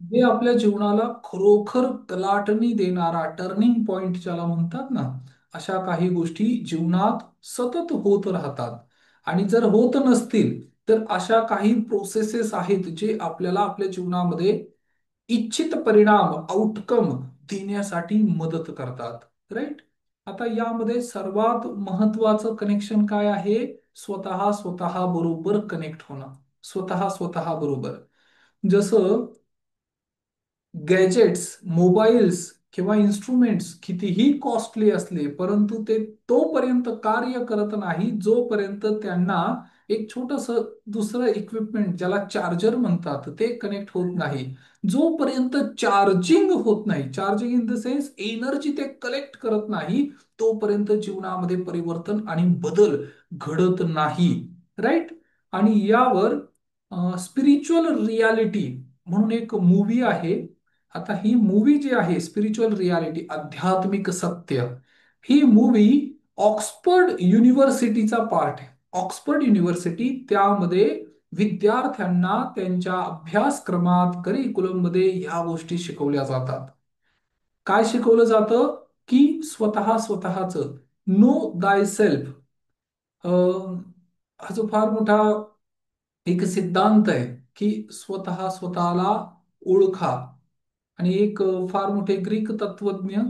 जे आपल्या जीवनाला खरोखर कलाटणी देणारा टर्निंग पॉइंट ज्याला म्हणतात ना, अशा काही गोष्टी जीवनात सतत होत राहतात. आणि जर होत नसतील तर अशा काही प्रोसेसेस आहेत जे आपल्याला आपल्या जीवनामध्ये इच्छित परिणाम आउटकम देण्यासाठी मदत करतात. राईट. आता यामध्ये सर्वात महत्वाचं कनेक्शन काय आहे? स्वतः बरोबर कनेक्ट होणं. स्वतः बरोबर. जसं गॅजेट्स, मोबाईल्स किंवा इन्स्ट्रुमेंट्स कितीही कॉस्टली असले, परंतु ते तोपर्यंत कार्य करत नाही जोपर्यंत त्यांना एक छोटस दुसरं इक्विपमेंट ज्याला चार्जर म्हणतात ते कनेक्ट होत नाही. जोपर्यंत चार्जिंग होत नाही, charging in the sense energy ते कलेक्ट करत नाही, तोपर्यंत जीवनामध्ये परिवर्तन आणि बदल घडत नाही. राईट. आणि यावर स्पिरिच्युअल रियालिटी म्हणून एक मूवी आहे. आता ही मूवी जी आहे स्पिरिच्युअल रियालिटी, आध्यात्मिक सत्य, ही मूवी ऑक्सफर्ड युनिव्हर्सिटीचा पार्ट आहे. ऑक्सफर्ड युनिव्हर्सिटी त्यामध्ये विद्यार्थ्यांना त्यांच्या अभ्यासक्रमात करिक्युलम मध्ये ह्या गोष्टी शिकवल्या जातात. काय शिकवलं जातं? की स्वतःच नो दाय सेल्फ. हा जो फार मोठा एक सिद्धांत आहे की स्वतःला ओळखा. आणि एक फार मोठे ग्रीक तत्वज्ञ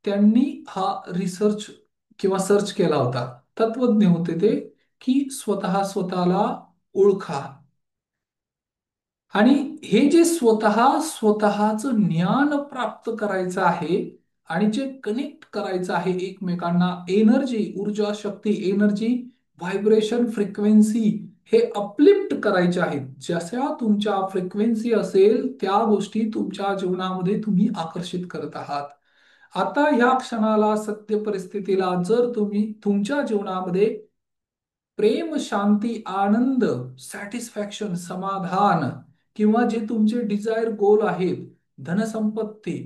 त्यांनी हा रिसर्च किंवा सर्च केला होता. तत्वज्ञ होते ते, की स्वतःला ओळखा. आणि हे जे स्वतःचं ज्ञान प्राप्त करायचं आहे आणि जे कनेक्ट करायचं आहे एकमेकांना, एनर्जी, ऊर्जा, शक्ती, एनर्जी, व्हायब्रेशन, फ्रिक्वेन्सी हे अपलिफ्ट करायचे आहेत. जशा तुमच्या फ्रिक्वेन्सी असेल त्या गोष्टी तुमच्या जीवनामध्ये तुम्ही आकर्षित करत आहात. आता ह्या क्षणाला, सत्य परिस्थितीला जर तुम्ही तुमच्या जीवनामध्ये प्रेम, शांती, आनंद, सॅटिस्फॅक्शन, समाधान किंवा जे तुमचे डिझायर गोल आहेत, धनसंपत्ती,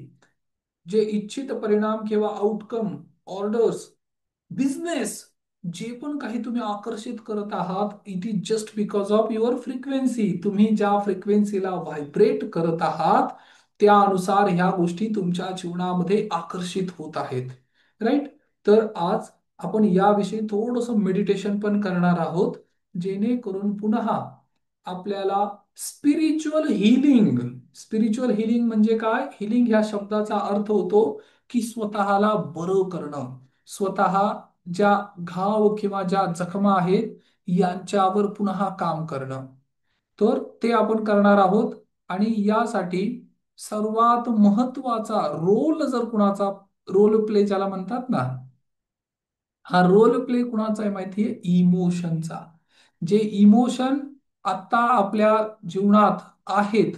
जे इच्छित परिणाम किंवा आउटकम, ऑर्डर्स, बिझनेस, जे पण काही तुम्ही आकर्षित करत आहात, it is just because of your frequency. तुम्ही ज्या फ्रिक्वेन्सीला व्हायब्रेट करत आहात त्यानुसार ह्या गोष्टी तुमच्या जीवनामध्ये आकर्षित होत आहेत. राईट. तर आज आपण याविषयी थोडंसं मेडिटेशन पण करणार आहोत, जेणेकरून पुन्हा आपल्याला स्पिरिच्युअल हिलिंग. स्पिरिच्युअल हिलिंग म्हणजे काय? हिलिंग ह्या शब्दाचा अर्थ होतो की स्वतःला बरं करणं. स्वतः ज्या घाव किंवा ज्या जखमा आहेत यांच्यावर पुन्हा काम करणं. तर ते आपण करणार आहोत. आणि यासाठी सर्वात महत्वाचा रोल जर कुणाचा, रोल प्ले ज्याला म्हणतात ना, हा रोल प्ले कुणाचा आहे माहितीये? इमोशनचा. जे इमोशन आता आपल्या जीवनात आहेत,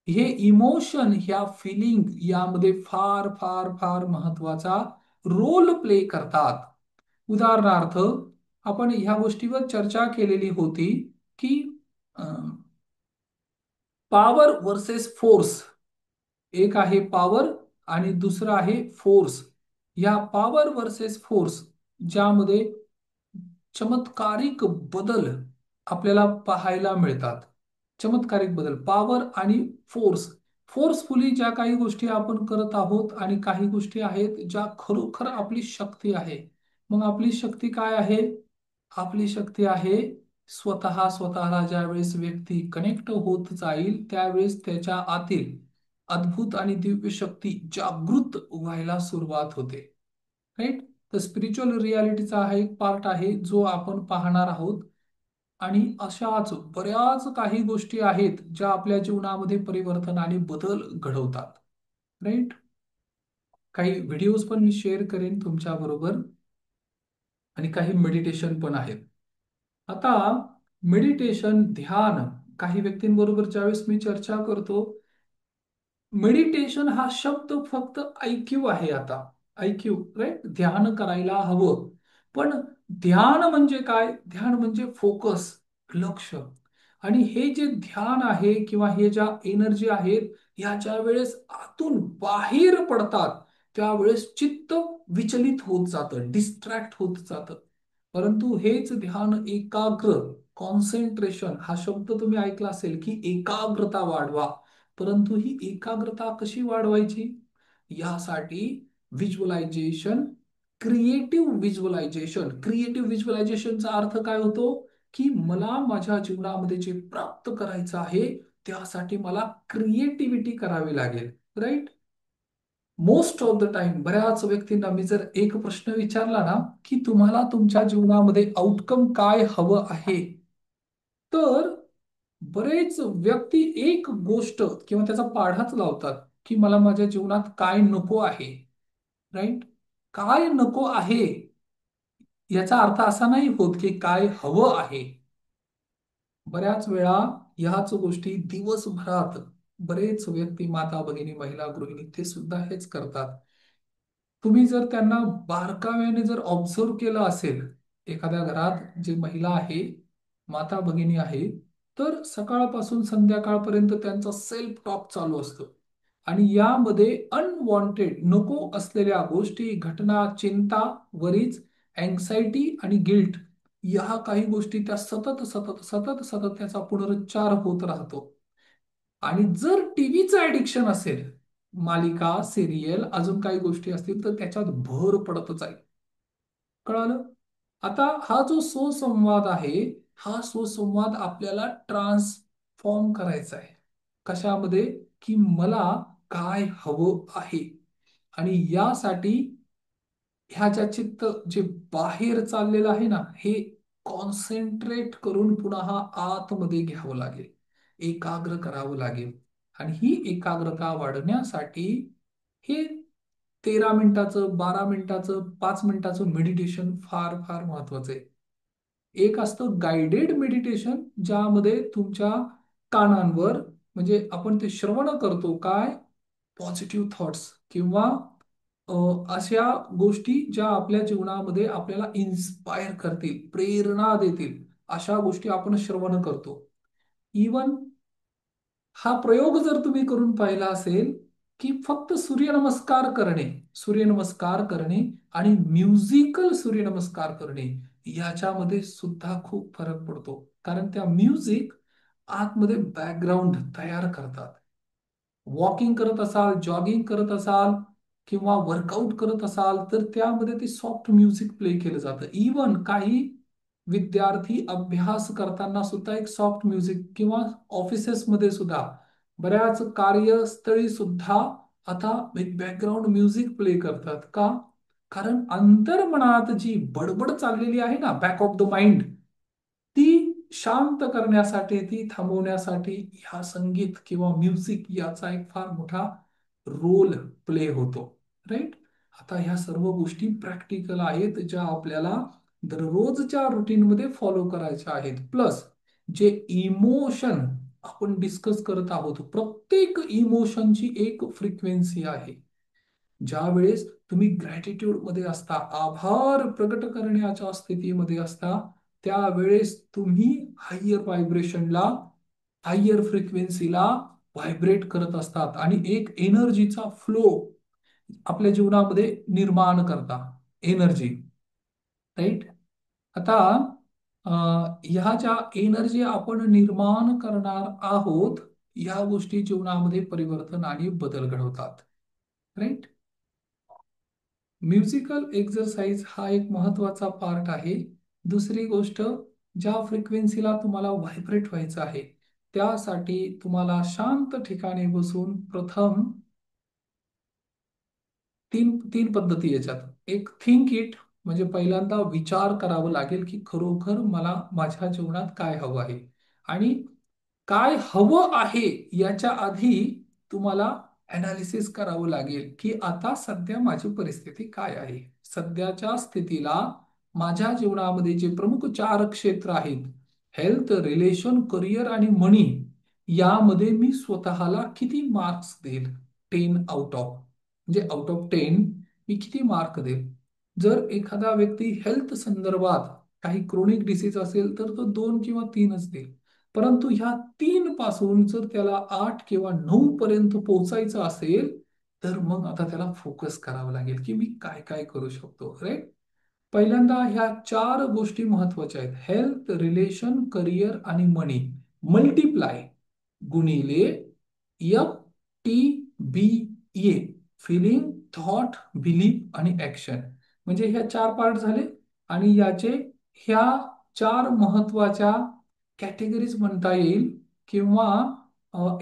हे इमोशन, ह्या फिलिंग यामध्ये फार फार फार महत्वाचा रोल प्ले करतात. उदाहरणार्थ, आपण ह्या गोष्टीवर चर्चा केलेली होती की पॉवर वर्सेस फोर्स. एक आहे पॉवर आणि दुसरं आहे फोर्स. या पॉवर वर्सेस फोर्स ज्यामध्ये चमत्कारिक बदल आपल्याला पाहायला मिळतात. चमत्कारिक बदल, पॉवर आणि फोर्स. फोर्सफुली ज्या काही गोष्टी आपण करत आहोत आणि काही गोष्टी आहेत ज्या खरोखर आपली शक्ती आहे. मग आपली शक्ती काय आहे? आपली शक्ती आहे स्वतःला ज्यावेळेस व्यक्ती कनेक्ट होत जाईल त्यावेळेस त्याच्या आतील अद्भुत आणि दिव्य शक्ती जागृत व्हायला सुरुवात होते. राईट. तर स्पिरिच्युअल रियालिटीचा हा एक पार्ट आहे जो आपण पाहणार आहोत. आणि अशाच बऱ्याच काही गोष्टी आहेत ज्या आपल्या जीवनामध्ये परिवर्तन आणि बदल घडवतात. राईट. काही व्हिडिओज पण मी शेअर करेन तुमच्या बरोबर आणि काही मेडिटेशन पण आहेत. आता मेडिटेशन, ध्यान, काही व्यक्तींबरोबर ज्यावेळेस मी चर्चा करतो, मेडिटेशन हा शब्द फक्त ऐक्यू आहे. आता ऐक्यू, राईट, ध्यान करायला हवं. पण ध्यान म्हणजे काय? ध्यान म्हणजे फोकस, लक्ष. आणि हे जे ध्यान आहे किंवा हे ज्या एनर्जी आहेत ह्याच्या वेळेस आतून बाहेर पडतात त्यावेळेस चित्त विचलित होत जातं, डिस्ट्रॅक्ट होत जातं. परंतु हेच ध्यान एकाग्र, कॉन्सन्ट्रेशन, हा शब्द तुम्ही ऐकला असेल की एकाग्रता वाढवा. परंतु ही एकाग्रता कशी वाढवायची? यासाठी व्हिज्युअलायझेशन, क्रिएटिव्ह व्हिज्युअलायझेशनचा अर्थ काय होतो? की मला माझ्या जीवनामध्ये जे प्राप्त करायचं आहे त्यासाठी मला क्रिएटिव्हिटी करावी लागेल. Right? Most of the time बऱ्याच व्यक्तींना मी जर एक प्रश्न विचारला ना, की तुम्हाला तुमच्या जीवनामध्ये आउटकम काय हवं आहे, तर बरेच व्यक्ती एक गोष्ट किंवा त्याचा पाढाच लावतात, की मला माझ्या जीवनात काय नको आहे. राईट? काय नको आहे याचा अर्थ असा नाही होत की काय हवं आहे. बऱ्याच वेळा ह्याच गोष्टी दिवसभरात बरेच व्यक्ती, माता भगिनी, महिला गृहिणी, ते सुद्धा हेच करतात. तुम्ही जर त्यांना बारकाव्याने जर ऑब्झर्व केलं असेल, एखाद्या घरात जे महिला आहे, माता भगिनी आहे, तर सकाळपासून संध्याकाळपर्यंत त्यांचा सेल्फ टॉक चालू असतो. आणि यामध्ये अनवॉन्टेड, नको असलेल्या गोष्टी, घटना, चिंता, वरीज, अँक्साइटी आणि गिल्ट, या काही गोष्टी त्या सतत सतत सतत सतत त्याचा पुनरुच्चार होत राहतो. आणि जर टीव्हीचं ऍडिक्शन असेल, मालिका, सिरियल, अजून काही गोष्टी असतील, तर त्याच्यात भर पडतच आहे. कळालं? आता हा जो सुसंवाद आहे, हा सुसंवाद आपल्याला ट्रान्सफॉर्म करायचा आहे. कशामध्ये? की मला काय हवं आहे. आणि यासाठी ह्याच्या चित्त जे बाहेर चाललेलं आहे ना, हे कॉन्सन्ट्रेट करून पुन्हा आतमध्ये घ्यावं लागेल, एकाग्र करावं लागेल. आणि ही एकाग्रता वाढण्यासाठी हे 13 मिनिटाचं, 12 मिनिटाचं, 5 मिनिटाचं मेडिटेशन फार फार महत्वाचं आहे. एक असतं गाइडेड मेडिटेशन, ज्यामध्ये तुमच्या कानांवर, म्हणजे आपण ते श्रवण करतो काय, पॉझिटिव्ह थॉट्स किंवा अ, अशा गोष्टी ज्या आपल्या जीवनामध्ये आपल्याला इन्स्पायर करतील, प्रेरणा देतील, अशा गोष्टी आपण श्रवण करतो. इवन हा प्रयोग जर तुम्ही करून पाहिला असेल, की फक्त सूर्यनमस्कार करणे आणि म्युझिकल सूर्यनमस्कार करणे, याच्यामध्ये सुद्धा खूप फरक पडतो. कारण त्या म्युझिक आतमध्ये बॅकग्राऊंड तयार करतात. वॉकिंग करत असाल, जॉगिंग करत असाल किंवा वर्कआउट करत असाल, तर त्यामध्ये ते सॉफ्ट म्युझिक प्ले केलं जातं. इवन काही विद्यार्थी अभ्यास करताना सुद्धा एक सॉफ्ट म्युझिक, किंवा ऑफिसेसमध्ये सुद्धा, बऱ्याच कार्यस्थळी सुद्धा आता एक बॅकग्राऊंड म्युझिक प्ले करतात. का? कारण अंतर्मनात जी बडबड चाललेली आहे ना, बॅक ऑफ द माइंड, ती शांत करण्यासाठी, ती थांबवण्यासाठी ह्या संगीत किंवा म्युझिक याचा एक फार मोठा रोल प्ले होतो. राईट? आता ह्या सर्व गोष्टी प्रॅक्टिकल आहेत, ज्या आपल्याला दररोजच्या रुटीनमध्ये फॉलो करायच्या आहेत. प्लस जे इमोशन आपण डिस्कस करत आहोत, प्रत्येक इमोशनची एक फ्रिक्वेन्सी आहे. ज्या वेळेस तुम्ही ग्रॅटिट्यूड मध्ये असता, आभार प्रकट करण्याच्या स्थितीमध्ये असता, त्यावेळेस तुम्ही हायर व्हायब्रेशनला, हायर फ्रिक्वेन्सीला व्हायब्रेट करत असतात आणि एक एनर्जीचा फ्लो आपल्या जीवनामध्ये निर्माण करता. एनर्जी. राईट? आता ह्या ज्या एनर्जी आपण निर्माण करणार आहोत, या गोष्टी जीवनामध्ये परिवर्तन आणि बदल घडवतात. राईट? म्युझिकल एक्सरसाइज हा एक महत्वाचा पार्ट आहे. दुसरी गोष्ट, ज्या फ्रिक्वेन्सीला तुम्हाला व्हायब्रेट व्हायचं आहे, त्यासाठी तुम्हाला शांत ठिकाणी बसून प्रथम तीन तीन पद्धती याच्यात. एक, थिंक इट, म्हणजे पहिल्यांदा विचार करावा लागेल की खरोखर मला माझ्या जीवनात काय हवं आहे. आणि काय हवं आहे याच्या आधी तुम्हाला अनालिसिस करावं लागेल की आता सध्या माझी परिस्थिती काय आहे. सध्याच्या स्थितीला माझ्या जीवनामध्ये जे प्रमुख 4 क्षेत्र आहेत, हेल्थ, रिलेशन, करिअर आणि मनी, यामध्ये मी स्वतःला किती मार्क्स देईल? 10 आउट ऑफ, म्हणजे आउट ऑफ 10 मी किती मार्क देईल? जर एखादा व्यक्ती हेल्थ संदर्भात काही क्रोनिक डिसीज असेल, तर तो 2 किंवा 3च देईल. परंतु ह्या 3 पासून जर त्याला 8 किंवा 9 पर्यंत पोहोचायचं असेल, तर मग आता त्याला फोकस करावं लागेल की मी काय काय करू शकतो. राईट? पहिल्यांदा ह्या 4 गोष्टी महत्वाच्या आहेत: हेल्थ, रिलेशन, करिअर आणि मनी. मल्टिप्लाय, गुणिले FTBA, फिलिंग, थॉट, बिलीफ आणि ऍक्शन. म्हणजे ह्या चार पार्ट झाले. आणि याचे ह्या चार महत्वाच्या कॅटेगरीज म्हणता येईल, किंवा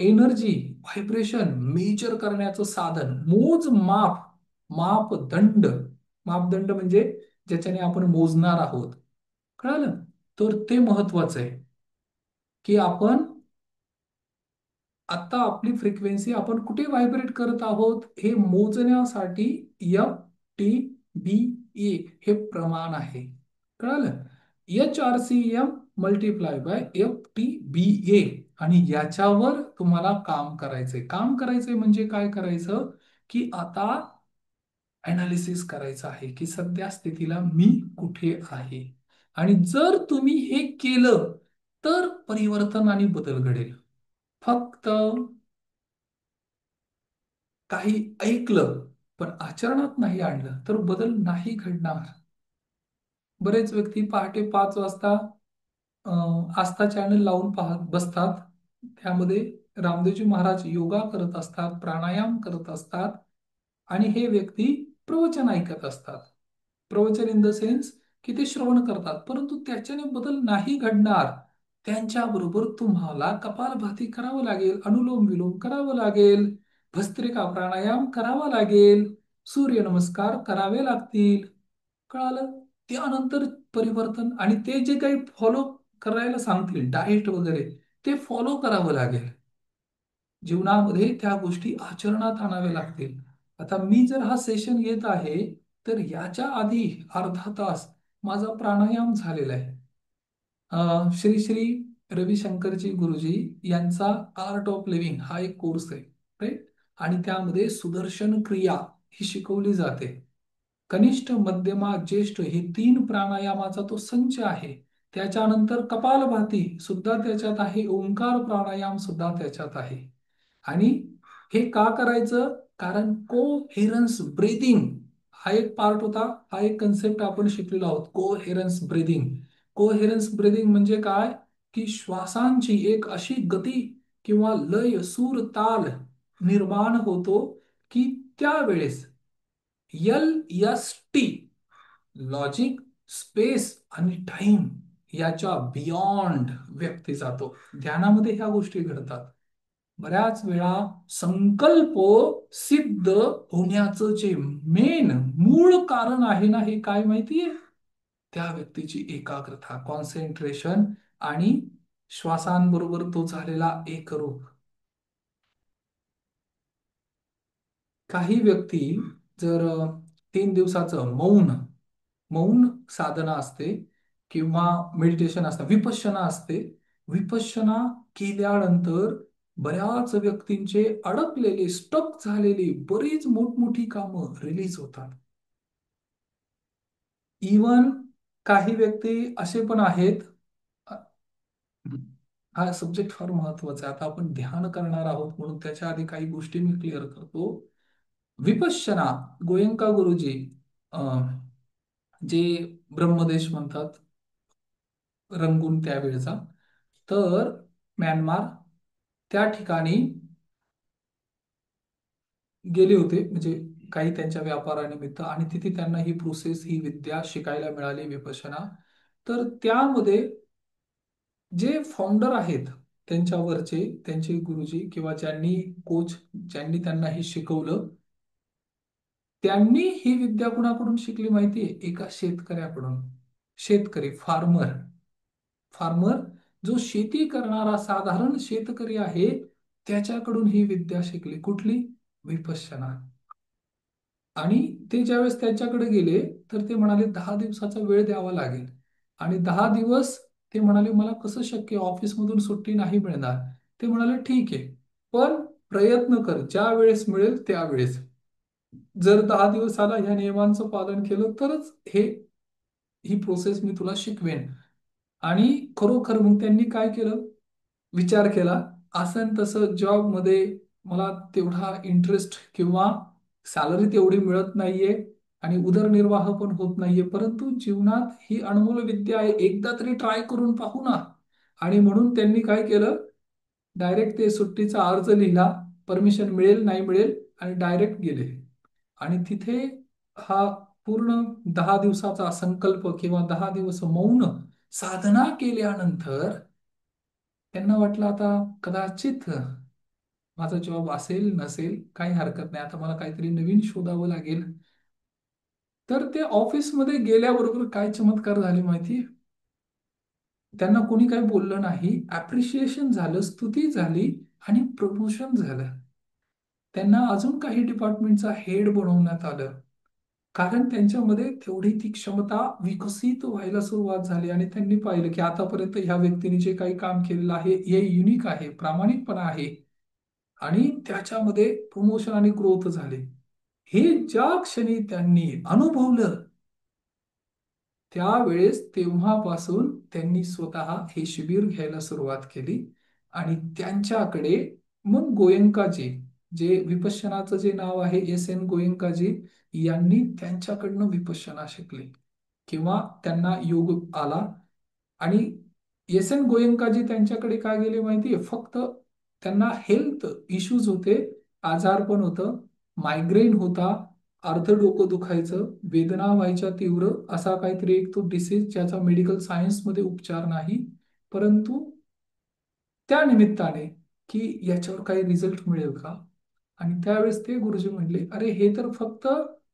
एनर्जी व्हायब्रेशन मेजर करण्याचं साधन, मोजमाप, मापदंड. मापदंड म्हणजे ज्याच्याने आपण मोजणार आहोत. कळालं? तर ते महत्वाचं आहे की आपण आता आपली फ्रिक्वेन्सी आपण कुठे व्हायब्रेट करत आहोत हे मोजण्यासाठी FTBA हे प्रमाण आहे. कळालं? HRCM multiply by FTBA. आणि याच्यावर तुम्हाला काम करायचंय. काम करायचंय म्हणजे काय करायचं, की आता अनालिसिस करायचं आहे की सध्या स्थितीला मी कुठे आहे. आणि जर तुम्ही हे केलं तर परिवर्तन आणि बदल घडेल. फक्त काही ऐकलं पण आचरणात नाही आणलं तर बदल नाही घडणार. बरेच व्यक्ती पहाटे 5 वाजता आस्था चॅनल लावून पाहत बसतात. त्यामध्ये रामदेवजी महाराज योगा करत असतात, प्राणायाम करत असतात, आणि हे व्यक्ती प्रवचन ऐकत असतात. प्रवचन इन द सेन्स की ते श्रवण करतात, परंतु त्याच्याने बदल नाही घडणार. त्यांच्याबरोबर तुम्हाला कपालभाती करावं लागेल, अनुलोम विलोम करावं लागेल, भस्त्रिका प्राणायाम करावा लागेल, सूर्यनमस्कार करावे लागतील. कळालं? त्यानंतर परिवर्तन, आणि ते जे काही फॉलो करायला सांगतील डाएट वगैरे, ते फॉलो करावं लागेल. जीवनामध्ये त्या गोष्टी आचरणात आणाव्या लागतील. आता मी जर हा सेशन घेत आहे तर याच्या आधी अर्धा तास माझा प्राणायाम झालेला आहे. श्री श्री रविशंकरजी गुरुजी यांचा आर्ट ऑफ लिव्हिंग हा एक कोर्स आहे, राईट. आणि त्यामध्ये सुदर्शन क्रिया ही शिकवली जाते. कनिष्ठ, मध्यमा, ज्येष्ठ हे 3 प्राणायामाचा तो संच आहे. त्याच्यानंतर कपालभाती सुद्धा त्याच्यात आहे, ओंकार प्राणायाम सुद्धा त्याच्यात आहे. आणि हे का करायचं? कारण कोहेरन्स ब्रीदिंग हा एक पार्ट होता. हा एक कन्सेप्ट आपण शिकलेलो आहोत, कोहेरन्स ब्रीदिंग. कोहेरन्स ब्रीदिंग म्हणजे काय? की श्वासांची एक अशी गती किंवा लय, सूर, ताल निर्माण होतो की त्यावेळेस LST, लॉजिक, स्पेस आणि टाइम याच्या बियॉन्ड व्यक्ती जातो. ध्यानामध्ये ह्या गोष्टी घडतात. बऱ्याच वेळा संकल्प सिद्ध होण्याचं जे मेन मूळ कारण आहे ना, हे काय माहितीये? त्या व्यक्तीची एकाग्रता, कॉन्सन्ट्रेशन आणि श्वासांबरोबर तो झालेला एकरूप. काही व्यक्ती जर 3 दिवसाचं मौन मौन साधना असते किंवा मेडिटेशन असतं, विपश्यना असते. विपश्यना केल्यानंतर बऱ्याच व्यक्तींचे अडकलेले, स्टक झालेली बरीच मोठमोठी कामं रिलीज होतात. इवन काही व्यक्ती असे पण आहेत. अ, हा सब्जेक्ट फार महत्वाचा आहे. आता आपण ध्यान करणार आहोत म्हणून त्याच्या आधी काही गोष्टी मी क्लिअर करतो. विपश्यना, गोयंका गुरुजी जे ब्रह्मदेश म्हणतात रंगून त्यावेळेचा, तर म्यानमार त्या ठिकाणी गेले होते, म्हणजे काही त्यांच्या व्यापारानिमित्त, आणि तिथे त्यांना ही प्रोसेस, ही विद्या शिकायला मिळाली, विपश्यना. तर त्यामध्ये जे फाउंडर आहेत त्यांच्यावरचे, त्यांचे गुरुजी किंवा ज्यांनी कोच, ज्यांनी त्यांना हे शिकवलं, त्यांनी ही विद्या कुणाकडून शिकली माहितीये? एका शेतकऱ्याकडून. शेतकरी, फार्मर. फार्मर जो शेती करणारा साधारण शेतकरी आहे, त्याच्याकडून ही विद्या शिकली. कुठली? विपश्यना. आणि ते ज्यावेळेस त्याच्याकडे गेले तर ते म्हणाले 10 दिवसाचा वेळ द्यावा लागेल. आणि 10 दिवस ते म्हणाले मला कसं शक्य, ऑफिसमधून सुट्टी नाही मिळणार. ते म्हणाले ठीक आहे, पण प्रयत्न कर, ज्या वेळेस मिळेल त्यावेळेस. जर 10 दिवसाला ह्या नियमांचं पालन केलं तरच ही प्रोसेस मी तुला शिकवेन. आणि खरोखर मग त्यांनी काय केलं, विचार केला, असं न तसं जॉबमध्ये मला तेवढा इंटरेस्ट किंवा सॅलरी तेवढी मिळत नाहीये आणि उदरनिर्वाह पण होत नाहीये, परंतु जीवनात ही अनमोल विद्या आहे, एकदा तरी ट्राय करून पाहू ना. आणि म्हणून त्यांनी काय केलं, डायरेक्ट ते सुट्टीचा अर्ज लिहिला, परमिशन मिळेल नाही मिळेल, आणि डायरेक्ट गेले. आणि तिथे हा पूर्ण 10 दिवसाचा संकल्प किंवा 10 दिवस मौन साधना केल्यानंतर त्यांना वाटलं आता कदाचित माझा जॉब असेल नसेल काही हरकत नाही, आता मला काहीतरी नवीन शोधावं लागेल. तर ते ऑफिसमध्ये गेल्याबरोबर काय चमत्कार झाले माहिती? त्यांना कोणी काही बोललं नाही, अप्रिशिएशन झालं, स्तुती झाली, आणि प्रमोशन झालं. त्यांना अजून काही डिपार्टमेंटचा हेड बनवण्यात आलं. कारण त्यांच्यामध्ये तेवढी ती क्षमता विकसित व्हायला सुरुवात झाली, आणि त्यांनी पाहिलं की आतापर्यंत ह्या व्यक्तीने जे काही काम केलेलं आहे हे युनिक आहे, प्रामाणिकपणा आहे, आणि त्याच्यामध्ये प्रमोशन आणि ग्रोथ झाले. हे ज्या क्षणी त्यांनी अनुभवलं, त्यावेळेस तेव्हापासून त्यांनी स्वतः हे शिबिर घ्यायला सुरुवात केली. आणि त्यांच्याकडे मग गोयंकाजी, जे विपश्यनाचं जे नाव आहे एस. एन. गोयंकाजी, यांनी त्यांच्याकडनं विपश्यना शिकले किंवा त्यांना योग आला. आणि एस. एन. गोयंकाजी त्यांच्याकडे काय गेले माहितीये? फक्त त्यांना हेल्थ इश्यूज होते, आजारपण होतं, मायग्रेन होता, अर्ध डोकं दुखायचं, वेदना व्हायच्या तीव्र, असा काहीतरी एक तो डिसीज ज्याचा मेडिकल सायन्समध्ये उपचार नाही. परंतु त्या निमित्ताने की याच्यावर काही रिझल्ट मिळेल का, आणि त्यावेळेस ते गुरुजी म्हणले, अरे हे तर फक्त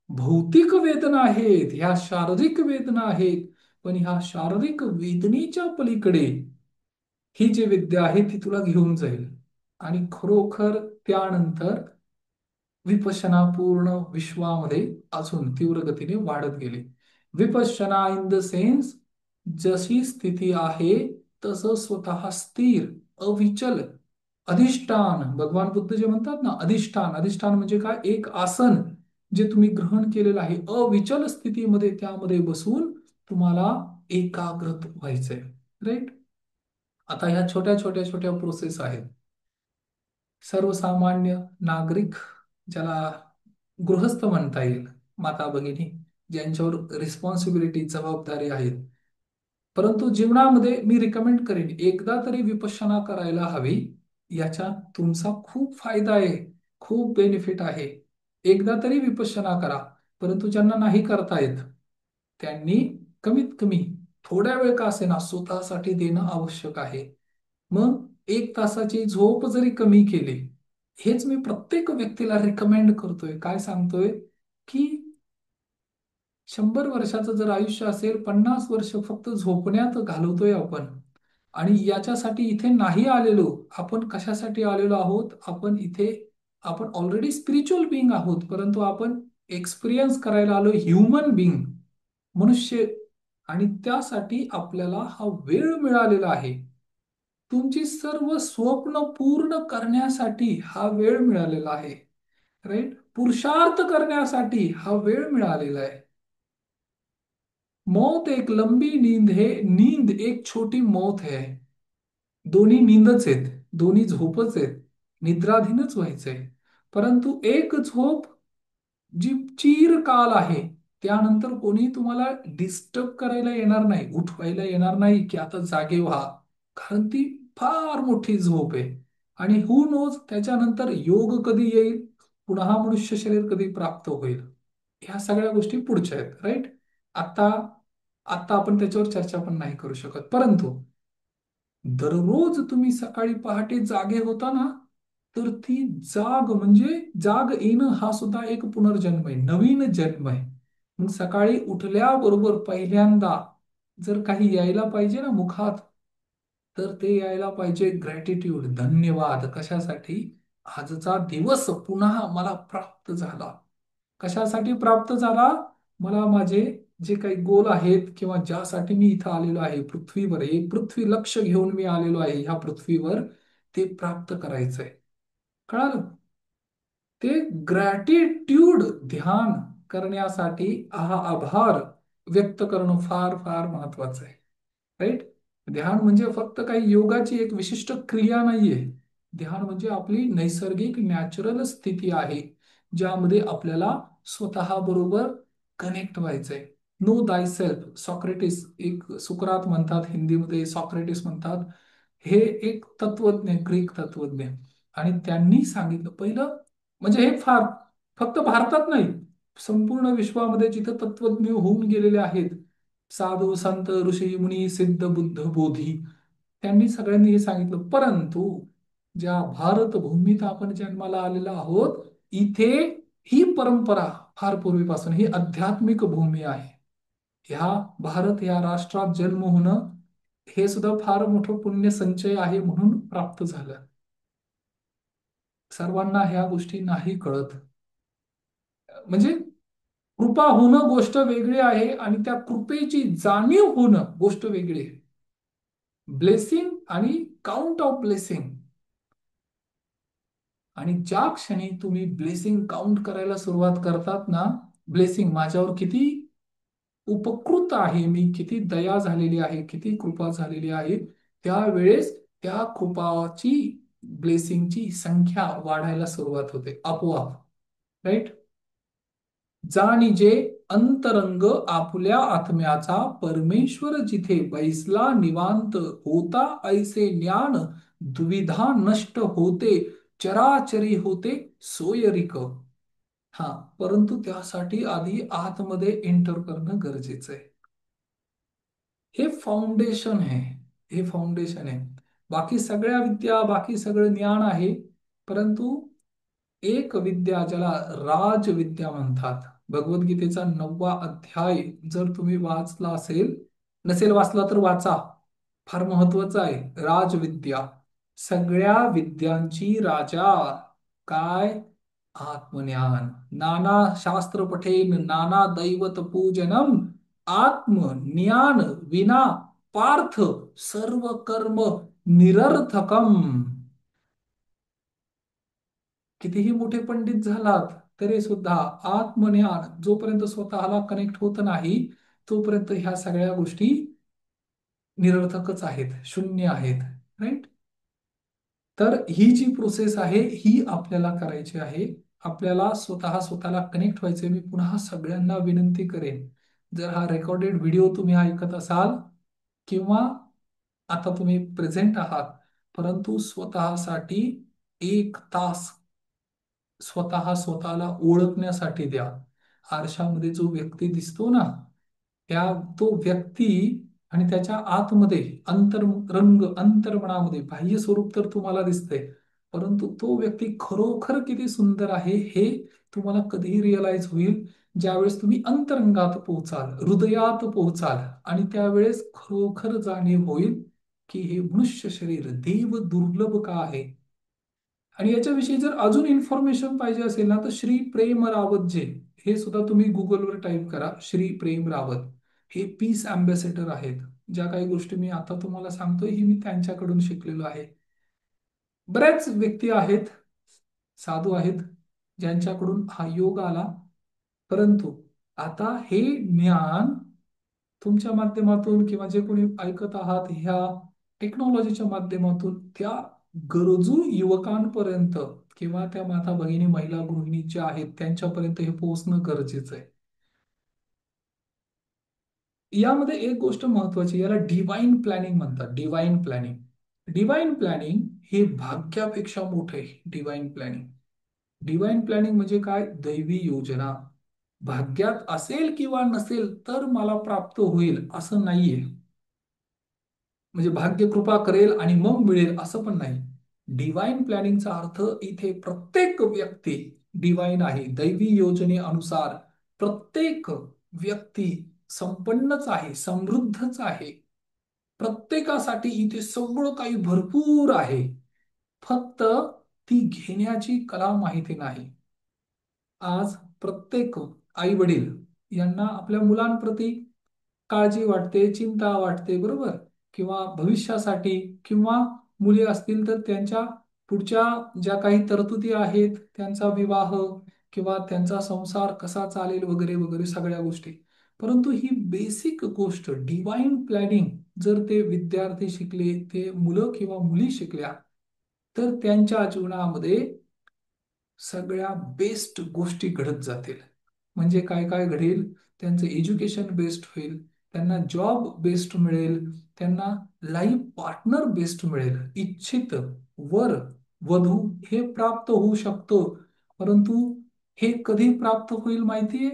भौतिक वेदना आहेत, ह्या शारीरिक वेदना आहेत, पण ह्या शारीरिक वेदनेच्या पलीकडे ही जी विद्या आहे ती तुला घेऊन जाईल. आणि खरोखर त्यानंतर विपश्यना पूर्ण विश्वामध्ये अजून तीव्र गतीने वाढत गेली. विपश्यना इन द सेन्स, जशी स्थिती आहे तसं स्वतः स्थिर, अविचल, अधिष्ठान. भगवान बुद्ध जे म्हणतात ना, अधिष्ठान, अधिष्ठान म्हणजे काय? एक आसन जे तुम्ही ग्रहण केलेलं आहे, अविचल स्थितीमध्ये त्यामध्ये बसून तुम्हाला एकाग्रत व्हायचंय. राईट? आता ह्या छोट्या छोट्या छोट्या प्रोसेस आहेत. सर्वसामान्य नागरिक, ज्याला गृहस्थ म्हणता येईल, माता भगिनी, ज्यांच्यावर रिस्पॉन्सिबिलिटी, जबाबदारी आहेत, परंतु जीवनामध्ये मी रिकमेंड करेन एकदा तरी विपश्यना करायला हवी. याच्यात तुमचा खूप फायदा आहे, खूप बेनिफिट आहे. एकदा तरी विपश्यना करा. परंतु ज्यांना नाही करता येत त्यांनी कमीत कमी थोड्या वेळ का असेना स्वतःसाठी देणं आवश्यक आहे. मग 1 तासाची झोप जरी कमी केली, हेच मी प्रत्येक व्यक्तीला रिकमेंड करतोय. काय सांगतोय की 100 वर्षाचं जर आयुष्य असेल, 50 वर्ष फक्त झोपण्यात घालवतोय आपण. आणि याच्यासाठी इथे नाही आलेलो आपण. कशासाठी आलेलो आहोत आपण इथे? आपण ऑलरेडी स्पिरिच्युअल बिंग आहोत, परंतु आपण एक्सपिरियन्स करायला आलो ह्युमन बिंग, मनुष्य. आणि त्यासाठी आपल्याला हा वेळ मिळालेला आहे. तुमची सर्व स्वप्न पूर्ण करण्यासाठी हा वेळ मिळालेला आहे. राईट? पुरुषार्थ करण्यासाठी हा वेळ मिळालेला आहे. मौत एक लंबी नींद है, नींद एक छोटी मौत है. दोन्ही नींदच आहेत, दोन्ही झोपच आहेत, निद्राधीनच व्हायचंय. परंतु एक झोप जी चिरकाल आहे, त्यानंतर कोणी तुम्हाला डिस्टर्ब करायला येणार नाही, उठवायला येणार नाही की आता जागे व्हा. कारण ती फार मोठी झोप आहे. आणि हु नोज त्याच्यानंतर योग कधी येईल, पुन्हा मनुष्य शरीर कधी प्राप्त होईल, ह्या सगळ्या गोष्टी पुढच्या आहेत. राईट? आता आता आपण त्याच्यावर चर्चा पण नाही करू शकत. परंतु दररोज तुम्ही सकाळी पहाटे जागे होता ना, तर ती जाग म्हणजे जाग येणं हा सुद्धा एक पुनर्जन्म आहे, नवीन जन्म आहे. मग सकाळी उठल्याबरोबर पहिल्यांदा जर काही यायला पाहिजे ना मुखात, तर ते यायला पाहिजे ग्रॅटिट्यूड, धन्यवाद. कशासाठी? आजचा दिवस पुन्हा मला प्राप्त झाला. कशासाठी प्राप्त झाला? मला माझे जे काही गोल आहेत किंवा ज्यासाठी मी इथं आलेलो आहे पृथ्वीवर, एक पृथ्वी लक्ष घेऊन मी आलेलो आहे ह्या पृथ्वीवर, ते प्राप्त करायचंय. कळालं? ते ग्रॅटिट्यूड ध्यान करण्यासाठी हा आभार व्यक्त करणं फार फार महत्वाचं आहे. राईट? ध्यान म्हणजे फक्त काही योगाची एक विशिष्ट क्रिया नाहीये. ध्यान म्हणजे आपली नैसर्गिक नॅचरल स्थिती आहे, ज्यामध्ये आपल्याला स्वतः बरोबर कनेक्ट व्हायचंय. नो दाय सेल्फ. सॉक्रेटिस, एक सुकरात म्हणतात हिंदीमध्ये, सॉक्रेटिस म्हणतात, हे एक तत्वज्ञ, ग्रीक तत्वज्ञ. आणि त्यांनी सांगितलं पहिलं, म्हणजे हे फार फक्त भारतात नाही, संपूर्ण विश्वामध्ये जिथं तत्वज्ञ होऊन गेलेले आहेत, साधू संत ऋषी मुनी सिद्ध बुद्ध बोधी, त्यांनी सगळ्यांनी हे सांगितलं. परंतु ज्या भारत भूमीत आपण जन्माला आलेलो आहोत, इथे ही परंपरा फार पूर्वीपासून, ही आध्यात्मिक भूमी आहे. ह्या भारत या राष्ट्रात जन्म होणं हे सुद्धा फार मोठं पुण्य संचय आहे म्हणून प्राप्त झालं. सर्वांना ह्या गोष्टी नाही कळत. म्हणजे कृपा होणं गोष्ट वेगळी आहे आणि त्या कृपेची जाणीव होणं गोष्ट वेगळी आहे. ब्लेसिंग आणि काउंट ऑफ ब्लेसिंग. आणि ज्या क्षणी तुम्ही ब्लेसिंग काउंट करायला सुरुवात करतात ना, ब्लेसिंग माझ्यावर किती उपकृत आहे, मी किती दया झालेली आहे, किती कृपा झालेली आहे, त्यावेळेस त्या कृपाची, ब्लेसिंगची संख्या वाढायला सुरुवात होते आपोआप. राईट. जाणीजे अंतरंग आपुल्या आत्म्याचा, परमेश्वर जिथे बैसला निवांत होता, ऐसे ज्ञान दुविधा नष्ट होते, चराचरी होते सोयरिक. हा, परंतु त्यासाठी आधी आतमध्ये एंटर करणं गरजेचं आहे. हे फाउंडेशन आहे. हे फाउंडेशन आहे. बाकी सगळ्या विद्या, बाकी सगळं ज्ञान आहे, परंतु एक विद्या ज्याला राजविद्या म्हणतात. भगवद्गीतेचा 9वा अध्याय जर तुम्ही वाचला असेल, नसेल वाचला तर वाचा, फार महत्वाचा आहे. राजविद्या, सगळ्या विद्यांची राजा काय? आत्मज्ञान. नाना शास्त्र पठेन नाना दैवत पूजनम, आत्मज्ञान विना पार्थ सर्व कर्म निरर्थकम. कितीही मोठे पंडित झालात तरी सुद्धा आत्मज्ञान जोपर्यंत स्वतःला कनेक्ट होत नाही, तोपर्यंत ह्या सगळ्या गोष्टी निरर्थकच आहेत, शून्य आहेत. राईट. तर ही जी प्रोसेस आहे ही आपल्याला करायची आहे. आपल्याला स्वतःला कनेक्ट व्हायचे. मी पुन्हा सगळ्यांना विनंती करेन, जर हा रेकॉर्डेड व्हिडिओ तुम्ही ऐकत असाल किंवा आता तुम्ही प्रेझेंट आहात, परंतु स्वतःसाठी 1 तास स्वतःला ओळखण्यासाठी द्या. आरशामध्ये जो व्यक्ती दिसतो ना, त्या तो व्यक्ती आणि त्याच्या आतमध्ये अंतरंग, अंतर्मनामध्ये बाह्य स्वरूप तर तुम्हाला दिसतंय, परंतु तो व्यक्ती खरोखर किती सुंदर आहे हे तुम्हाला कधीही रिअलाइज होईल ज्यावेळेस तुम्ही अंतरंगात पोहोचाल, हृदयात पोहोचाल, आणि त्यावेळेस खरोखर जाणीव होईल की हे मनुष्य शरीर देव दुर्लभ का आहे. आणि याच्याविषयी जर अजून इन्फॉर्मेशन पाहिजे असेल ना, तर श्री प्रेम रावत जे, हे सुद्धा तुम्ही गुगलवर टाईप करा. श्री प्रेम रावत हे पीस अँबॅसेडर आहेत. ज्या काही गोष्टी मी आता तुम्हाला सांगतोय ही मी त्यांच्याकडून शिकलेलो आहे. बऱ्याच व्यक्ती आहेत, साधू आहेत, ज्यांच्याकडून हा योग आला. परंतु आता हे ज्ञान तुमच्या माध्यमातून किंवा जे कोणी ऐकत आहात ह्या टेक्नॉलॉजीच्या माध्यमातून त्या गरजू युवकांपर्यंत किंवा त्या माता भगिनी, महिला गृहिणी ज्या आहेत त्यांच्यापर्यंत हे पोहोचणं गरजेचं आहे. यामध्ये एक गोष्ट महत्वाची, याला डिवाइन प्लॅनिंग म्हणतात. Divine planning. डिवाइन प्लॅनिंग हे भाग्यापेक्षा मोठे आहे. Divine planning. डिवाइन प्लॅनिंग म्हणजे काय? दैवी योजना. भाग्यात असेल किंवा नसेल तर मला प्राप्त होईल असं नाहीये. म्हणजे भाग्य कृपा करेल आणि मग मिळेल असं पण नाही. डिवाइन प्लॅनिंगचा अर्थ इथे प्रत्येक व्यक्ती डिवाइन आहे. दैवी योजनेनुसार प्रत्येक व्यक्ती संपन्नच आहे, समृद्धच आहे. प्रत्येकासाठी इथे सगळं काही भरपूर आहे. फक्त ती घेण्याची कला माहिती नाही. आज प्रत्येक आई वडील यांना आपल्या मुलांप्रती काळजी वाटते, चिंता वाटते, बरोबर? किंवा भविष्यासाठी, किंवा मुली असतील तर त्यांच्या पुढच्या ज्या काही तरतुदी आहेत, त्यांचा विवाह किंवा त्यांचा संसार कसा चालेल वगैरे वगैरे सगळ्या गोष्टी. परंतु ही बेसिक गोष्ट डिवाइन प्लॅनिंग जर ते विद्यार्थी शिकले, ते मुलं किंवा मुली शिकल्या, तर त्यांच्या जीवनामध्ये सगळ्या बेस्ट गोष्टी घडत जातील. म्हणजे काय काय घडेल? त्यांचं एज्युकेशन बेस्ट होईल, त्यांना जॉब बेस्ट मिळेल, त्यांना लाईफ पार्टनर बेस्ट मिळेल, इच्छित वर वधू हे प्राप्त होऊ शकतं. परंतु हे कधी प्राप्त होईल माहितीये?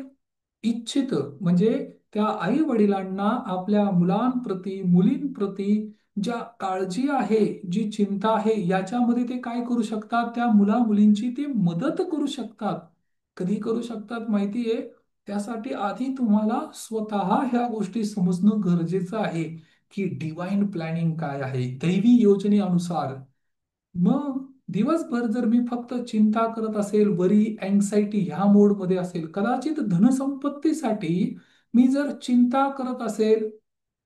इच्छित म्हणजे त्या आई वडिलांना आपल्या मुलांप्रती मुलींप्रती ज्या काळजी आहे, जी चिंता आहे, याच्यामध्ये ते काय करू शकतात? त्या मुला मुलींची ते मदत करू शकतात. कधी करू शकतात माहितीये? त्यासाठी आधी तुम्हाला स्वतः ह्या गोष्टी समजणं गरजेचं आहे, की डिवाइन प्लॅनिंग काय आहे, दैवी योजनेनुसार. मग दिवसभर जर मी फक्त चिंता करत असेल, वरी अँक्साइटी ह्या मोडमध्ये असेल, कदाचित धनसंपत्तीसाठी मी जर चिंता करत असेल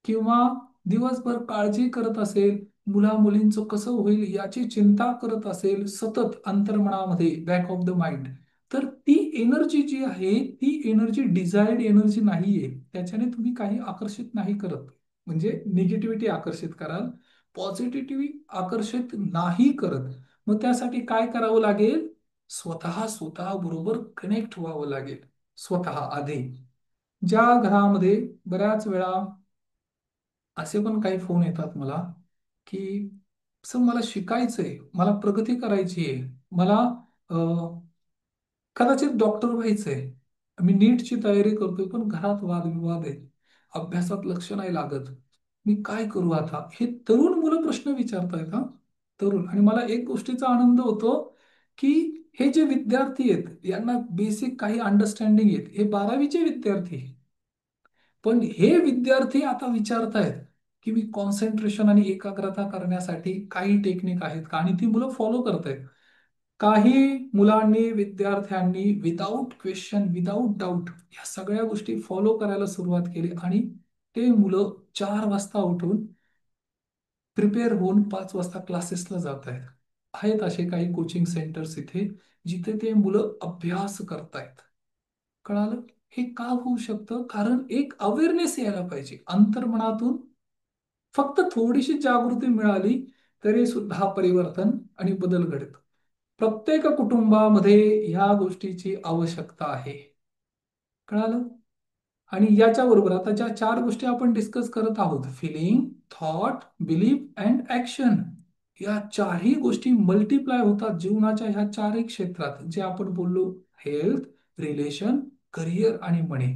किंवा दिवसभर काळजी करत असेल, मुला मुलींचं कसं होईल याची चिंता करत असेल सतत अंतर्मनामध्ये, बॅक ऑफ द माइंड, तर ती एनर्जी जी आहे ती एनर्जी डिझायर्ड एनर्जी नाहीये. त्याच्याने तुम्ही काही आकर्षित नाही करत. म्हणजे निगेटिव्हिटी आकर्षित कराल, पॉझिटिव्हिटी आकर्षित नाही करत. मग त्यासाठी काय करावं लागेल? स्वतः स्वतः बरोबर कनेक्ट व्हावं लागेल. स्वतः आधी ज्या घरामध्ये बऱ्याच वेळा असे पण काही फोन येतात मला, की सर मला शिकायचंय, मला प्रगती करायची आहे, मला कदाचित डॉक्टर व्हायचंय, मी नीटची तयारी करतोय, पण घरात वादविवाद आहेत, अभ्यासात लक्ष नाही लागत, मी काय करू आता? हे तरुण मुलं प्रश्न विचारतायत हा. तरुण. आणि मला एक गोष्टीचा आनंद होतो, की हे जे विद्यार्थी आहेत यांना बेसिक काही अंडरस्टँडिंग आहेत, हे 12वीचे विद्यार्थी. पण हे विद्यार्थी आता विचारतायत, की मी कॉन्सन्ट्रेशन आणि एकाग्रता करण्यासाठी काही टेक्निक आहेत का, आणि ती मुलं फॉलो करतायत. काही मुलांनी, विद्यार्थ्यांनी विदाऊट क्वेश्चन, विदाऊट डाऊट या सगळ्या गोष्टी फॉलो करायला सुरुवात केली, आणि ते मुलं 4 वाजता उठून प्रिपेअर होऊन 5 वाजता क्लासेसला जात आहेत. आहेत असे काही कोचिंग सेंटर्स इथे, जिथे ते मुलं अभ्यास करतायत. कळालं? हे का होऊ शकतं? कारण एक अवेअरनेस यायला पाहिजे अंतर्मनातून. फक्त थोडीशी जागृती मिळाली तरी सुद्धा परिवर्तन आणि बदल घडतो. प्रत्येक कुटुंबामध्ये ह्या गोष्टीची आवश्यकता आहे. कळालं? आणि याच्याबरोबर आता ज्या 4 गोष्टी आपण डिस्कस करत आहोत, feeling, thought, belief and action, या 4ही गोष्टी मल्टिप्लाय होतात जीवनाच्या ह्या 4ही क्षेत्रात, जे आपण बोललो, हेल्थ, रिलेशन, करिअर आणि मनी.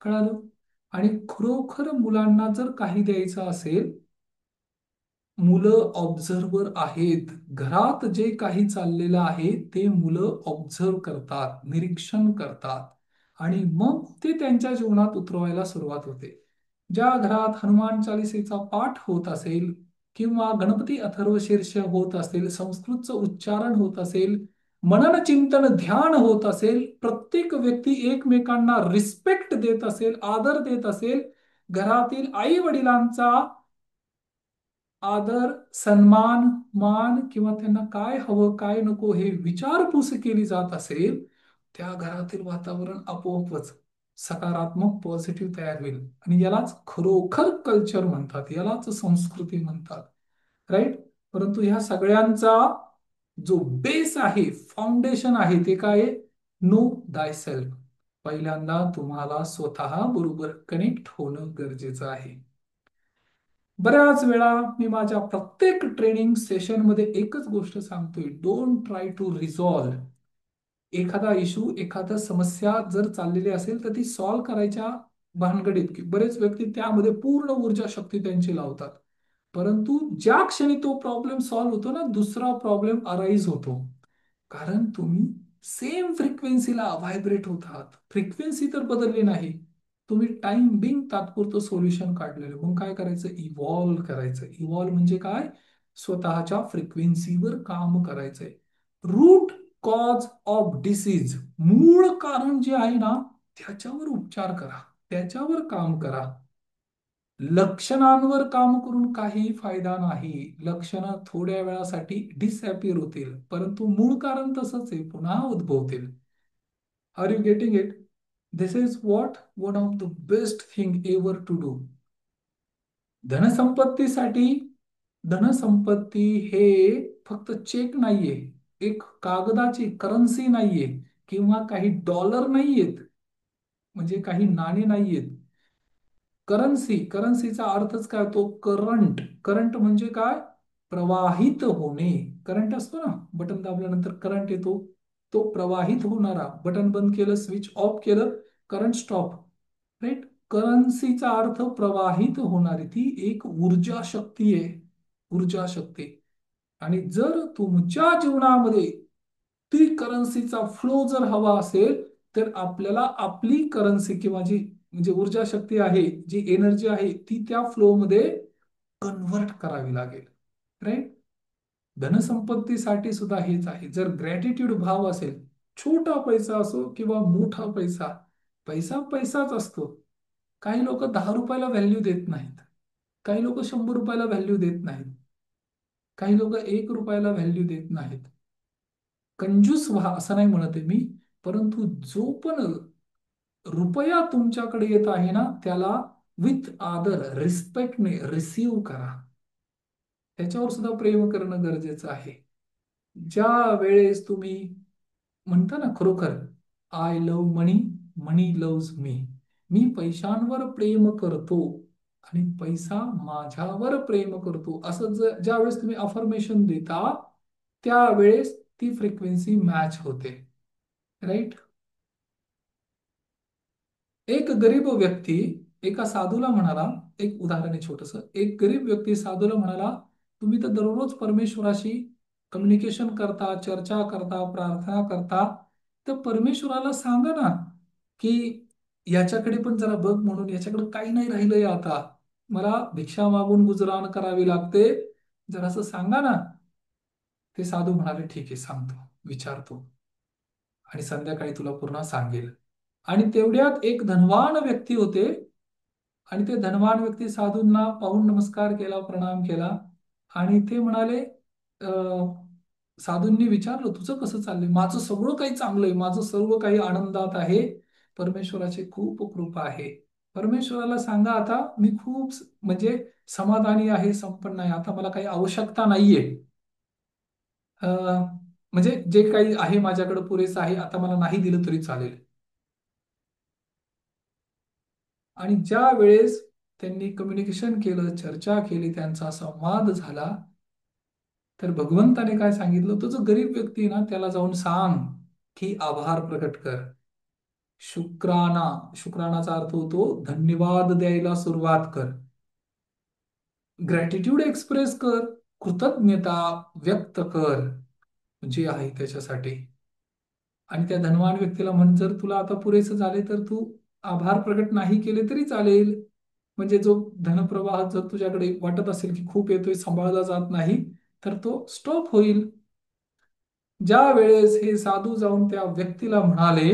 कळालं? आणि खरोखर मुलांना जर काही द्यायचं असेल, मुलं ऑब्झर्वर आहेत. घरात जे काही चाललेलं आहे ते मुलं ऑब्झर्व करतात, निरीक्षण करतात, आणि मग ते त्यांच्या जीवनात उतरवायला सुरुवात होते. ज्या घरात हनुमान चालिसेचा पाठ होत असेल किंवा गणपती अथर्वशीर्ष होत असेल, संस्कृतचं उच्चारण होत असेल, मनन चिंतन ध्यान होत असेल, प्रत्येक व्यक्ती एकमेकांना रिस्पेक्ट देत असेल, आदर देत असेल, घरातील आई वडिलांचा आदर, सन्मान, मान, किंवा त्यांना काय हवं काय नको हे विचारपूस केली जात असेल, त्या घरातील वातावरण आपोआपच सकारात्मक पॉझिटिव्ह तयार होईल. आणि यालाच खरोखर कल्चर म्हणतात, यालाच संस्कृती म्हणतात. राईट? परंतु ह्या सगळ्यांचा जो बेस आहे, फाउंडेशन आहे, ते काय? नो दाय सेल्फ. पहिल्यांदा तुम्हाला स्वतः बरोबर कनेक्ट होणं गरजेचं आहे. बऱ्याच वेळा मी माझ्या प्रत्येक ट्रेनिंग सेशनमध्ये एकच गोष्ट सांगतोय, डोंट ट्राय टू रिझॉल्व. एखादा इश्यू, एखादा समस्या जर चाललेली असेल तर ती सॉल्व्ह करायच्या भानगडीत की बरेच व्यक्ती त्यामध्ये पूर्ण ऊर्जा शक्ती त्यांची लावतात. परंतु ज्या क्षणी तो प्रॉब्लेम सॉल्व्ह होतो ना, दुसरा प्रॉब्लेम अराईज होतो. कारण तुम्ही सेम फ्रिक्वेन्सीला व्हायब्रेट होत आहात. फ्रिक्वेन्सी तर बदलली नाही, तुम्ही टाइम बिंग तात्पुरतं सोल्युशन काढलेलं. मग काय करायचं? इव्हॉल्व करायचं. इव्हॉल्व म्हणजे काय? स्वतःच्या फ्रिक्वेन्सीवर काम करायचंय. रूट कॉज ऑफ डिसीज, मूळ कारण जे आहे ना, त्याच्यावर उपचार करा, त्याच्यावर काम करा. लक्षणांवर काम करून काही फायदा नाही. लक्षणं थोड्या वेळासाठी डिसअपिअर होतील, परंतु मूळ कारण तसंच आहे, पुन्हा उद्भवतील. Are you getting it? This is what one of the best thing ever to do. धनसंपत्तीसाठी, धनसंपत्ती हे फक्त चेक नाहीये, एक कागदाची करन्सी नाहीये, किंवा काही डॉलर नाहीयेत, म्हणजे काही नाणी नाहीयेत. करन्सीचा अर्थच काय होतो? करंट. करंट म्हणजे काय? प्रवाहित होणे. करंट असतो ना, बटन दाबल्यानंतर करंट येतो, तो प्रवाहित होणारा. बटन बंद केलं, स्विच ऑफ केलं, करंट स्टॉप. राईट. करन्सीचा अर्थ प्रवाहित होणारी, ती एक ऊर्जा शक्ती आहे. ऊर्जा शक्ती. आणि जर तुमच्या जीवनामध्ये ती करन्सीचा फ्लो जर हवा असेल, तर आपल्याला आपली करन्सी किंवा जी म्हणजे ऊर्जा शक्ती आहे, जी एनर्जी आहे, ती त्या फ्लो मध्ये कन्व्हर्ट करावी लागेल. राईट. धनसंपत्तीसाठी सुद्धा हेच आहे. जर ग्रॅटिट्यूड भाव असेल, छोटा पैसा असो किंवा मोठा पैसा, पैसा पैसाच असतो. काही लोक 10 रुपयाला व्हॅल्यू देत नाहीत, काही लोक 100 रुपयाला व्हॅल्यू देत नाहीत, काही लोक 1 रुपयाला व्हॅल्यू देत नाहीत. कंजूस व्हा असं नाही म्हणत आहे मी, परंतु जो पण रुपया तुमच्याकडे येत आहे ना, त्याला विथ आदर, रिस्पेक्टने रिसीव करा. त्याच्यावर सुद्धा प्रेम करणं गरजेचं आहे. ज्या वेळेस तुम्ही म्हणता ना, खरोखर I love money, money loves me, मी पैशांवर प्रेम करतो आणि पैसा माझ्यावर प्रेम करतो, असं ज्या वेळेस तुम्ही अफर्मेशन देता, त्यावेळेस ती फ्रिक्वेन्सी मॅच होते. राईट. एक गरीब व्यक्ती एका साधूला म्हणाला, एक उदाहरण आहे छोटस, एक गरीब व्यक्ती साधूला म्हणाला, तुम्ही तर दररोज परमेश्वराशी कम्युनिकेशन करता, चर्चा करता, प्रार्थना करता, तर परमेश्वराला सांगा ना की याच्याकडे पण जरा बघ म्हणून, याच्याकडे काही नाही राहिलंय आता, मला भिक्षा मागून गुजराण करावी लागते, जरासं सांगा ना. ते साधू म्हणाले, ठीक आहे, सांगतो, विचारतो आणि संध्याकाळी तुला पुन्हा सांगेल. आणि तेवढ्यात एक धनवान व्यक्ती होते, आणि ते धनवान व्यक्ती साधूंना पाहून नमस्कार केला, प्रणाम केला, आणि ते म्हणाले, साधूंनी विचारलं, तुझं कसं चाललंय? माझं सगळं काही चांगलंय, माझं सर्व काही आनंदात आहे, परमेश्वराची खूप कृपा आहे. परमेश्वराला सांगा आता, मी खूप म्हणजे समाधानी आहे, संपन्न आहे, आता मला काही आवश्यकता नाहीये. म्हणजे जे काही आहे माझ्याकडे पुरेसं आहे, आता मला नाही दिलं तरी चालेल. आणि ज्या वेळेस त्यांनी कम्युनिकेशन केलं, चर्चा केली, त्यांचा संवाद झाला, तर भगवंताने काय सांगितलं, तो जो गरीब व्यक्ती आहे ना, त्याला जाऊन सांग की आभार प्रकट कर. शुक्राना, शुक्रानाचा अर्थ होतो धन्यवाद द्यायला सुरुवात कर, ग्रॅटिट्यूड एक्सप्रेस कर, कृतज्ञता व्यक्त कर, जे आहे त्याच्यासाठी. आणि त्या धनवान व्यक्तीला म्हण, जर तुला आता पुरेसं झाले तर तू आभार प्रकट नाही केले तरी चालेल. म्हणजे जो धनप्रवाह जर तुझ्याकडे वाटत असेल की खूप येतोय, सांभाळला जात नाही, तर तो स्टॉप होईल. ज्या वेळेस हे साधू जाऊन त्या व्यक्तीला म्हणाले,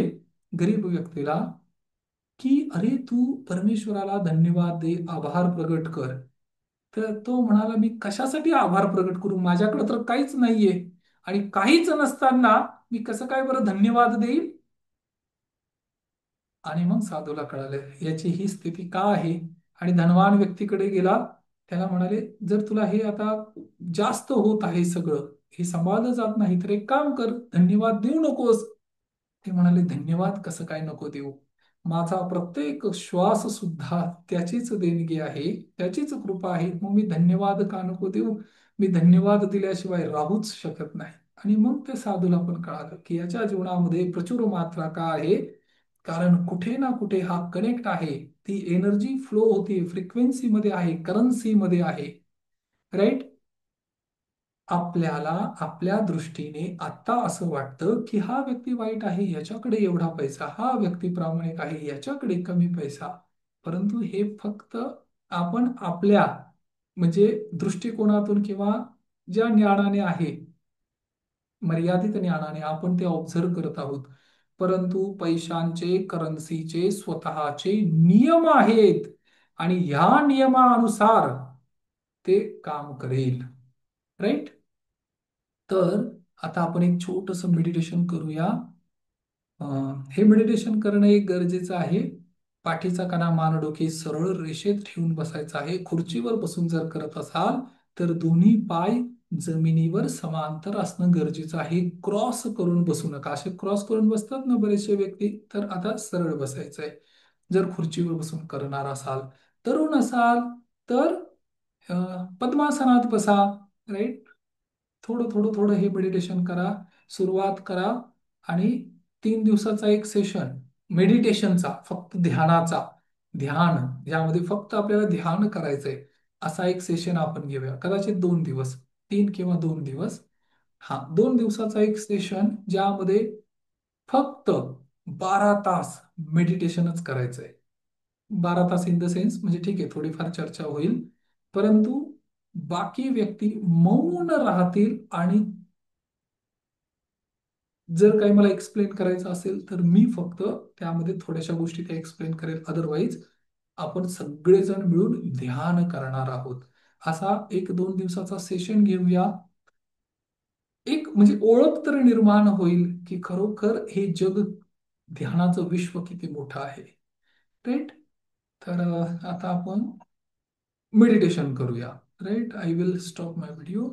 गरीब व्यक्तीला, की अरे तू परमेश्वराला धन्यवाद दे, आभार प्रकट कर, तर तो म्हणाला, मी कशासाठी आभार प्रकट करू, माझ्याकडे तर काहीच नाहीये, आणि काहीच नसताना मी कसं काय बरं धन्यवाद देईल? आणि मग साधूला कळालं याची ही स्थिती का आहे. आणि धनवान व्यक्तीकडे गेला, त्याला म्हणाले, जर तुला हे आता जास्त होत आहे सगळं, हे सांभाळलं जात नाही, तर एक काम कर, धन्यवाद देऊ नकोस. ते म्हणाले, धन्यवाद कसं काय नको देऊ, माझा प्रत्येक श्वास सुद्धा त्याचीच देणगी आहे, त्याचीच कृपा आहे, मग मी धन्यवाद का नको देऊ? मी धन्यवाद दिल्याशिवाय राहूच शकत नाही. आणि मग त्या साधूला पण कळालं की याच्या जीवनामध्ये प्रचुर मात्रा का आहे, कारण कुठे ना कुठे हा कनेक्ट आहे, ती एनर्जी फ्लो होती, फ्रिक्वेन्सी मध्ये आहे, करन्सी मध्ये आहे. राईट. आपल्याला आपल्या दृष्टीने आता असं वाटतं की हा व्यक्ती वाईट आहे, याच्याकडे एवढा पैसा, हा व्यक्ती प्रामाणिक आहे, याच्याकडे कमी पैसा, परंतु हे फक्त आपण आपल्या म्हणजे दृष्टिकोनातून किंवा ज्या ज्ञानाने आहे, मर्यादित ज्ञानाने आपण ते ऑब्झर्व करत आहोत. परंतु पैशांचे, करन्सीचे स्वतःचे नियम आहेत, आणि ह्या नियमानुसार ते काम करेल. राईट. तर आता आपण एक छोटस मेडिटेशन करूया. हे मेडिटेशन करणं एक गरजेचं आहे. पाठीचा कणा, मान, डोके सरळ रेषेत ठेवून बसायचं आहे. खुर्चीवर बसून जर करत असाल तर दोन्ही पाय जमिनीवर समांतर असणं गरजेचं आहे. क्रॉस करून बसू नका. असे क्रॉस करून बसतात ना बरेचसे व्यक्ती, तर आता सरळ बसायचंय. जर खुर्चीवर बसून करणार असाल तरुण असाल तर पद्मासनात बसा. राईट. थोडं थोडं थोडं हे मेडिटेशन करा. सुरुवात करा. आणि 3 दिवसाचा एक सेशन मेडिटेशनचा, फक्त ध्यानाचा, ध्यान ज्यामध्ये फक्त आपल्याला ध्यान करायचंय, असा एक सेशन आपण घेऊया. कदाचित 2 दिवस, 3 किंवा 2 दिवस. हा, 2 दिवसाचा एक सेशन ज्यामध्ये फक्त 12 तास मेडिटेशनच करायचंय. 12 तास इन द सेन्स म्हणजे ठीक आहे, थोडीफार चर्चा होईल, परंतु बाकी व्यक्ती मौन राहतील. आणि जर काही मला एक्सप्लेन करायचं असेल तर मी फक्त त्यामध्ये थोड्याशा गोष्टी त्या एक्सप्लेन करेल. अदरवाईज आपण सगळेजण मिळून ध्यान करणार आहोत. असा एक 2 दिवसाचा सेशन घेऊया. एक म्हणजे ओळख तर निर्माण होईल की खरोखर हे जग, ध्यानाचं विश्व किती मोठं आहे. राईट. तर आता आपण मेडिटेशन करूया. Right. I will stop my video.